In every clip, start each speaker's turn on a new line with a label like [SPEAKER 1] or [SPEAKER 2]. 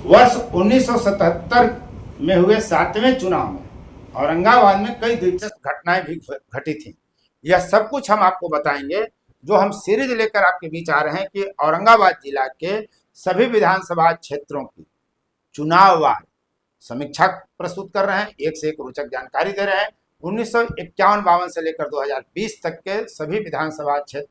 [SPEAKER 1] वर्ष 1977 में हुए 7वें चुनाव में औरंगाबाद में कई दिलचस्प घटनाएं भी घटी थी। यह सब कुछ हम आपको बताएंगे, जो हम सीरीज लेकर आपके बीच आ रहे हैं कि औरंगाबाद जिला के सभी विधानसभा क्षेत्रों की चुनाववार समीक्षा प्रस्तुत कर रहे हैं, एक से एक रोचक जानकारी दे रहे हैं। 1951-52 से लेकर 2020 तक के सभी विधानसभा क्षेत्र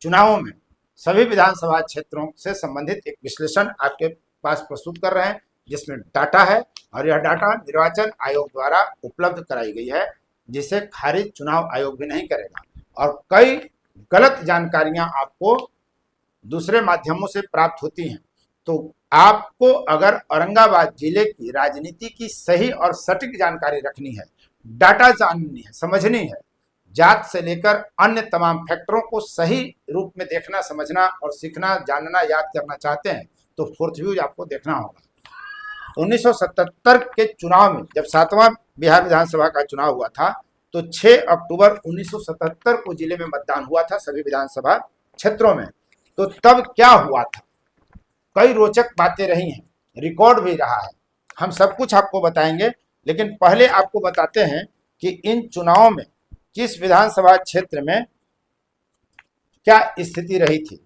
[SPEAKER 1] चुनावों में सभी विधानसभा क्षेत्रों से संबंधित एक विश्लेषण आपके पास प्रस्तुत कर रहे हैं, जिसमें डाटा है और यह डाटा निर्वाचन आयोग द्वारा उपलब्ध कराई गई है, जिसे खारिज चुनाव आयोग भी नहीं करेगा। और कई गलत जानकारियां आपको दूसरे माध्यमों से प्राप्त होती हैं, तो आपको अगर औरंगाबाद जिले की राजनीति की सही और सटीक जानकारी रखनी है, डाटा जाननी है, समझनी है, जात से लेकर अन्य तमाम फैक्टरों को सही रूप में देखना, समझना और सीखना, जानना, याद करना चाहते हैं, तो फोर्थ व्यूज आपको देखना होगा। 1977 के चुनाव में जब 7वां बिहार विधानसभा का चुनाव हुआ था, तो 6 अक्टूबर 1977 को जिले में मतदान हुआ था सभी विधानसभा क्षेत्रों में। तो तब क्या हुआ था, कई रोचक बातें रही हैं, रिकॉर्ड भी रहा है, हम सब कुछ आपको बताएंगे। लेकिन पहले आपको बताते हैं कि इन चुनावों में किस विधानसभा क्षेत्र में क्या स्थिति रही थी।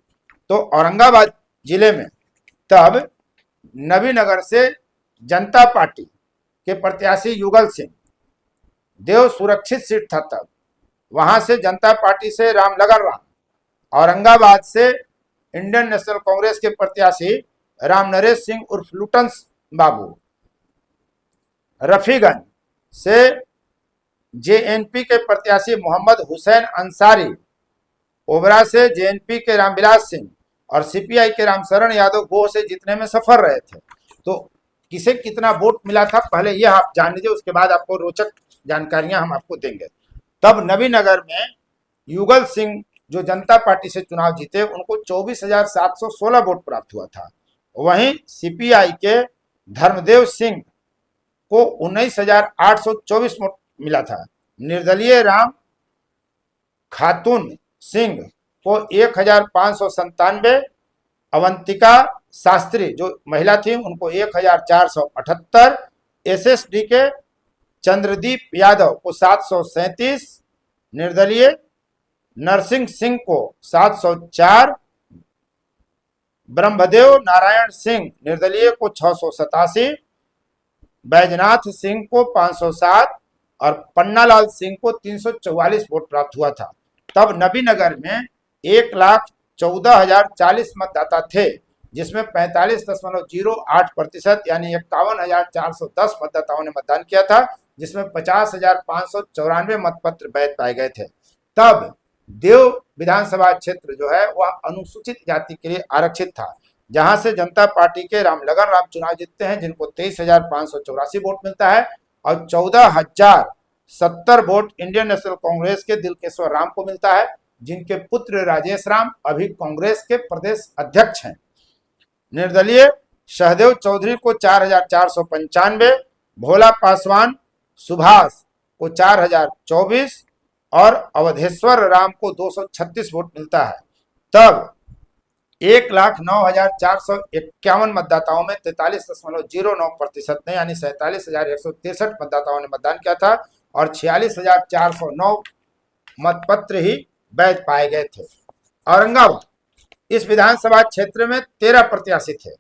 [SPEAKER 1] तो औरंगाबाद जिले में तब नबीनगर से जनता पार्टी के प्रत्याशी युगल सिंह, देव सुरक्षित सीट था तब, वहां से जनता पार्टी से रामलगन राम, औरंगाबाद से इंडियन नेशनल कांग्रेस के प्रत्याशी राम नरेश सिंह उर्फ लुटन बाबू, रफीगंज से जेएनपी के प्रत्याशी मोहम्मद हुसैन अंसारी, ओबरा से जेएनपी के रामविलास सिंह और सीपीआई के रामशरण यादव गोह से जीतने में सफल रहे थे। तो किसे कितना वोट मिला था, पहले यह आप जान लीजिए, उसके बाद आपको रोचक जानकारियां हम आपको देंगे। तब नबीनगर में युगल सिंह जो जनता पार्टी से चुनाव जीते, उनको 24,716 वोट प्राप्त हुआ था। वहीं सीपीआई के धर्मदेव सिंह को 19,824 वोट मिला था। निर्दलीय राम खातून सिंह को 1,597, अवंतिका शास्त्री जो महिला थी उनको 1,478, एसएसडी के चंद्रदीप यादव को 737, निर्दलीय नरसिंह सिंह को 704, ब्रह्मदेव नारायण सिंह निर्दलीय को 687, बैजनाथ सिंह को 507 और पन्नालाल सिंह को 344 वोट प्राप्त हुआ था। तब नबीनगर में 1,14,040 मतदाता थे, जिसमें 45.08% यानी 51,410 मतदाताओं ने मतदान किया था, जिसमें 50,594 मतपत्र वैध पाए गए थे। तब देव विधानसभा क्षेत्र जो है वह अनुसूचित जाति के लिए आरक्षित था, जहां से जनता पार्टी के रामलगन राम चुनाव जीतते हैं, जिनको 23,584 वोट मिलता है और 14,070 वोट इंडियन नेशनल कांग्रेस के दिलकेश्वर राम को मिलता है, जिनके पुत्र राजेश राम अभी कांग्रेस के प्रदेश अध्यक्ष हैं। निर्दलीय सहदेव चौधरी को 4,495, भोला पासवान सुभाष को 4,024 और अवधेश्वर राम को 236 वोट मिलता है। तब 1,09,451 मतदाताओं में 43.09% ने यानी 47,163 मतदाताओं ने मतदान किया था और 46,409 मतपत्र ही वैध पाए गए थे। औरंगाबाद इस विधानसभा क्षेत्र में 13 प्रत्याशी थे,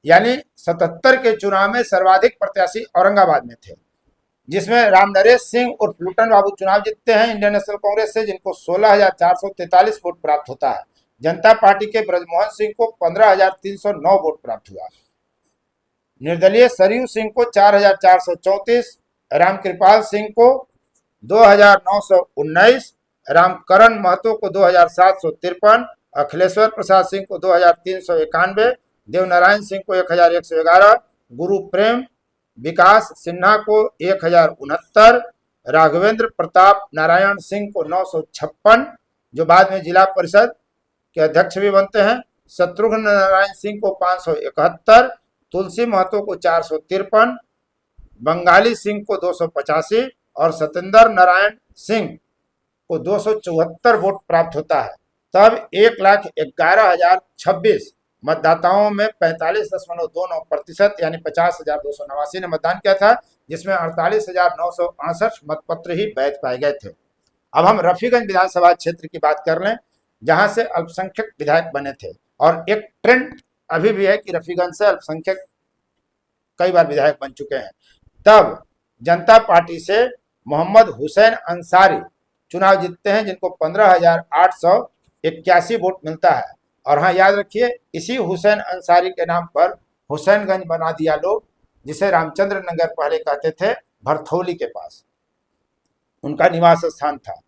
[SPEAKER 1] यानी 77 के चुनाव में सर्वाधिक प्रत्याशी औरंगाबाद में थे, जिसमें राम नरेश सिंह और लुटन बाबू चुनाव जीतते हैं इंडियन नेशनल कांग्रेस से, जिनको 16,443 वोट प्राप्त होता है। जनता पार्टी के ब्रजमोहन सिंह को 15,309 वोट प्राप्त हुआ। निर्दलीय सरयू सिंह को 4,434, रामकृपाल सिंह को 2,919, रामकरण महतो को 2,753, अखिलेश्वर प्रसाद सिंह को 2,391, देवनारायण सिंह को 1,111, गुरु प्रेम विकास सिन्हा को 1,069, राघवेंद्र प्रताप नारायण सिंह को 956, जो बाद में जिला परिषद के अध्यक्ष भी बनते हैं, शत्रुघ्न नारायण सिंह को 571, तुलसी महतो को 453, बंगाली सिंह को 285 और सत्येंद्र नारायण सिंह को 274 वोट प्राप्त होता है। तब 1,11,026 मतदाताओं में 45.29% यानी 50,289 ने मतदान किया था, जिसमें 48,968 मतपत्र ही वैध पाए गए थे। अब हम रफीगंज विधानसभा क्षेत्र की बात कर लें, जहां से अल्पसंख्यक विधायक बने थे, और एक ट्रेंड अभी भी है कि रफीगंज से अल्पसंख्यक कई बार विधायक बन चुके हैं। तब जनता पार्टी से मोहम्मद हुसैन अंसारी चुनाव जीतते हैं, जिनको 15,881 वोट मिलता है। और हाँ, याद रखिए, इसी हुसैन अंसारी के नाम पर हुसैनगंज बना दिया लोग, जिसे रामचंद्र नगर पहले कहते थे, भरथौली के पास उनका निवास स्थान था।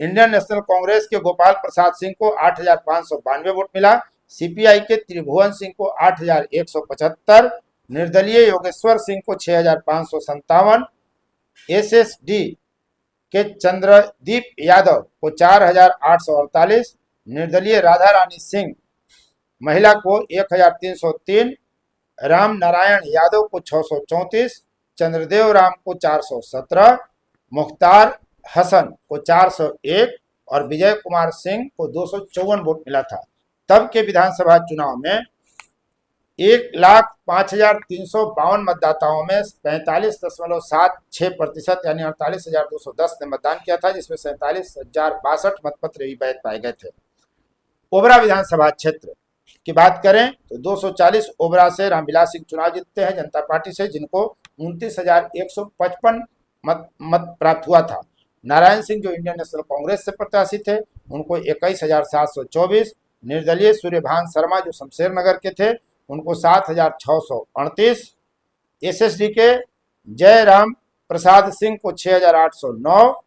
[SPEAKER 1] इंडियन नेशनल कांग्रेस के गोपाल प्रसाद सिंह को 8,592 वोट मिला। सीपीआई के त्रिभुवन सिंह को 8,175, निर्दलीय योगेश्वर सिंह को 6,557, एसएसडी के चंद्रदीप यादव को 4,848, निर्दलीय राधा रानी सिंह महिला को 1,303, राम नारायण यादव को 634, चंद्रदेव राम को 417, मुख्तार हसन को 401 और विजय कुमार सिंह को 254 वोट मिला था। तब के विधानसभा चुनाव में 1,05,352 मतदाताओं में 45.76% यानी 48,210 ने मतदान किया था, जिसमें 47,062 मतपत्र ही वैध पाए गए थे। ओबरा विधानसभा क्षेत्र की बात करें तो 240 ओबरा से रामविलास सिंह चुनाव जीतते हैं जनता पार्टी से, जिनको 29,155 मत प्राप्त हुआ था। नारायण सिंह जो इंडियन नेशनल कांग्रेस से प्रत्याशी थे, उनको 21,724, निर्दलीय सूर्यभान शर्मा जो शमशेर नगर के थे, उनको 7,638, एसएसडी के जयराम प्रसाद सिंह को 6,809,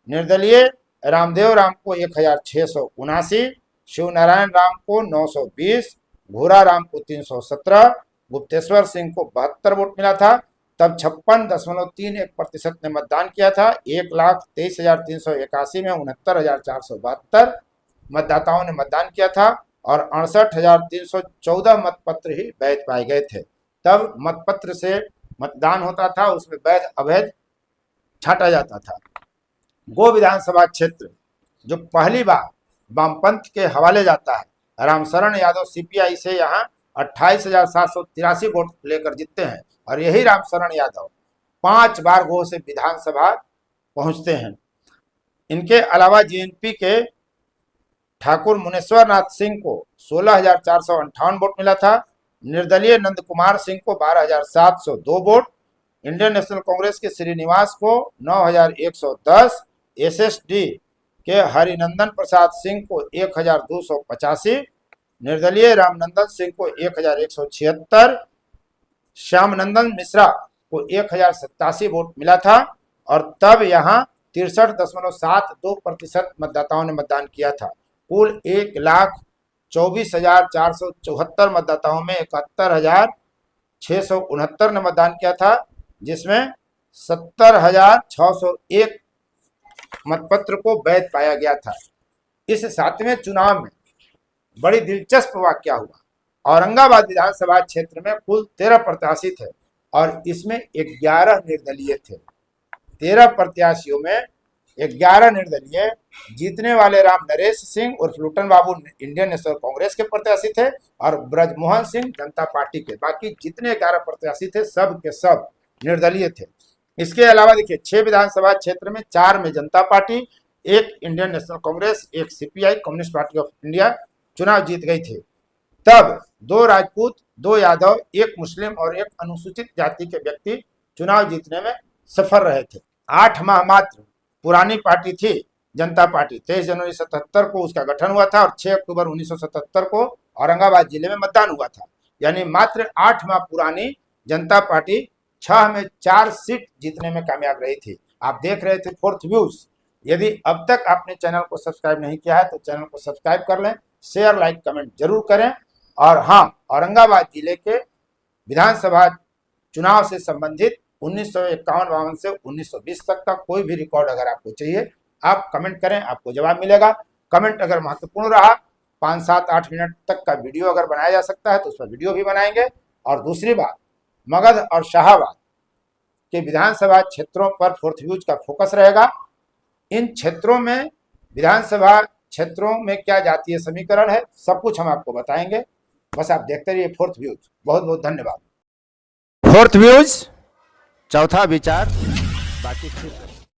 [SPEAKER 1] निर्दलीय रामदेव राम को 1,679, शिवनारायण राम को 920, घोरा राम को 317, गुप्तेश्वर सिंह को 72 वोट मिला था। तब 56.31% ने मतदान किया था। 1,23,381 में 69,472 मतदाताओं ने मतदान किया था और 68,314 मतपत्र ही वैध पाए गए थे। तब मतपत्र से मतदान होता था, उसमें वैध अवैध छांटा जाता था। गो विधानसभा क्षेत्र जो पहली बार वामपंथ के हवाले जाता है, रामशरण यादव सीपीआई से यहाँ 28,783 वोट लेकर जीतते हैं और यही रामशरण यादव 5 बार गो से विधानसभा पहुंचते हैं। इनके अलावा जीएनपी के ठाकुर मुनेश्वर नाथ सिंह को 16,458 वोट मिला था। निर्दलीय नंद कुमार सिंह को 12,702 वोट, इंडियन नेशनल कांग्रेस के श्रीनिवास को 9,110, एसएसडी के हरिनंदन प्रसाद सिंह को 1,285, निर्दलीय रामनंदन सिंह को 1,176, श्यामनंदन मिश्रा को 1,087 वोट मिला था और तब यहाँ 63.72% मतदाताओं ने मतदान किया था। कुल 1,24,474 मतदाताओं में 71,669 ने मतदान किया था, जिसमें 70,601 मतपत्र को वैध पाया गया था। इस 7वें चुनाव में बड़ी दिलचस्प वाकया हुआ। औरंगाबाद विधानसभा क्षेत्र में कुल 13 प्रत्याशी थे और इसमें 11 निर्दलीय थे। 13 प्रत्याशियों में 11 निर्दलीय, जीतने वाले राम नरेश सिंह उर्फ लुटन बाबू इंडियन नेशनल कांग्रेस के प्रत्याशी थे और ब्रजमोहन सिंह जनता पार्टी के। बाकी जितने 11 प्रत्याशी थे सब के सब निर्दलीय थे। इसके अलावा देखिए 6 विधानसभा क्षेत्र में 4 में जनता party, 1 Indian national Congress, 1 CPI communist party of India चुनाव जीत गई थी। तब 2 राजपूत, 2 यादव, 1 मुस्लिम और 1 अनुसूचित जाति के व्यक्ति चुनाव जीतने में सफल रहे थे। 8 माह मात्र पुरानी पार्टी थी जनता पार्टी। 23 जनवरी 77 को उसका गठन हुआ था और 6 अक्टूबर 1977 को औरंगाबाद जिले में मतदान हुआ था। यानी मात्र 8 माह पुरानी जनता पार्टी 6 में 4 सीट जीतने में कामयाब रही थी। आप देख रहे थे फोर्थ व्यूज। यदि अब तक आपने चैनल को सब्सक्राइब नहीं किया है तो चैनल को सब्सक्राइब कर लें, शेयर लाइक कमेंट जरूर करें। और हाँ, औरंगाबाद जिले के विधानसभा चुनाव से संबंधित 1951-52 से 1920 तक का कोई भी रिकॉर्ड अगर आपको चाहिए, आप कमेंट करें, आपको जवाब मिलेगा। कमेंट अगर महत्वपूर्ण रहा, 5, 7, 8 मिनट तक का वीडियो अगर बनाया जा सकता है तो उस पर वीडियो भी बनाएंगे। और दूसरी बात, मगध और शाहाबाद के विधानसभा क्षेत्रों पर फोर्थ व्यूज का फोकस रहेगा। इन क्षेत्रों में, विधानसभा क्षेत्रों में क्या जातीय समीकरण है, सब कुछ हम आपको बताएंगे। बस आप देखते रहिए फोर्थ व्यूज। बहुत बहुत धन्यवाद। फोर्थ व्यूज, चौथा विचार, बाकी फिर